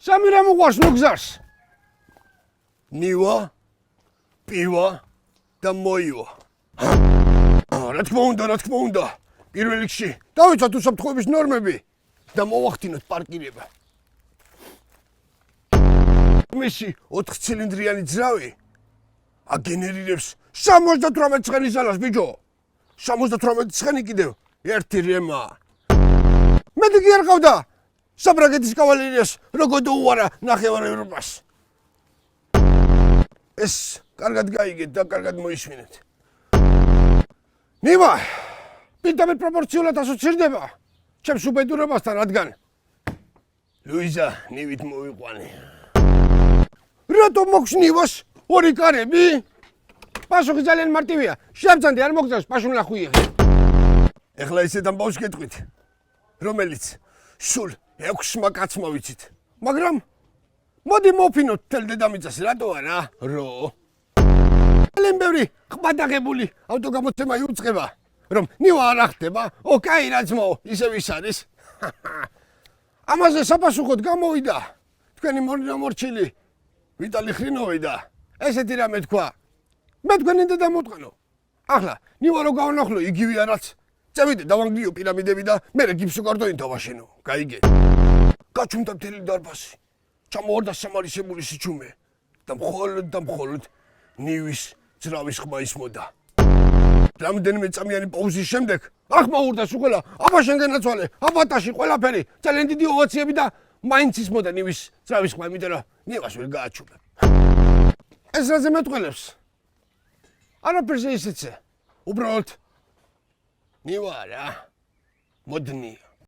სამი რა მოყვარს ნუ გზას? ნივა, პივა და მოივა. რა თქმა უნდა. პირველ რიგში დავიცვათ უსაფრთხოების ნორმები და მოვახდინოთ პარკირება. მისი 4 ცილინდრიანი ძრავი აგენერირებს 78 ცხენის ძალას, ბიჭო. 78 ცხენი კიდევ ერთი რემა. მედი კი არ ყავდა საბრაგეთის კავალერიას როგორ დაუვარა ნახევარ ევროპას. ეს კარგად გაიგეთ და კარგად მოისმინეთ. ნივა, პირდაპირ პროპორციულად ასოცირდება ჩემს უბედურებასთან, რადგან ლუიზა ნივით მოვიყვანე. რატომ მოქვს ნივას ორი კარები? პასუხი ძალიან მარტივია. შევწანდი არ მოგწევს პაშუნლახვი იღე. ეხლა ისეთ ამბავს გეტყვით, რომელიც სულ 6 კაცმა ვიცით. მაგრამ მოდი მოფინოთ თელ დედამიწას, რატო არა? რო ძალიან ბევრი ყბადაღებული ავტოგამოცემა იუწყება, რომ ნივა არ ახდება. ოკეი, რა ძმაო, ისევ ის არის. ამაზე საპასუხოდ გამოვიდა თქვენი მორჩილი ვიტალი ხრინოვი და ესეთი რამე თქვა. მე თქვენი დედა მოტყანო. ახლა ნივა რო გავანახლო, იგივე არაც. წევიდე დავანგლიო პირამიდები და მერე გიფსოკარტონით დავაშენო. გაიგე. გაჩუმდა მთელი დარბაზი. ჩამოვარდა სამარისებული სიჩუმე და მხოლოდ ნივის ძრავის ხმა ისმოდა. რამდენიმე წამიანი პაუზის შემდეგ აქ მოურდა სულ აბა შენ განაცვალე, აბატაში ყველაფერი, ძალიან დიდი ოვაციები და მაინც ისმოდა ნივის ძრავის ხმა, იმიტომ რომ ნივას ვერ გააჩუმებ. ეს რაზე მეტყველებს? არაფერზე ისეცე. უბრალოდ ნივა რა, მოდნია.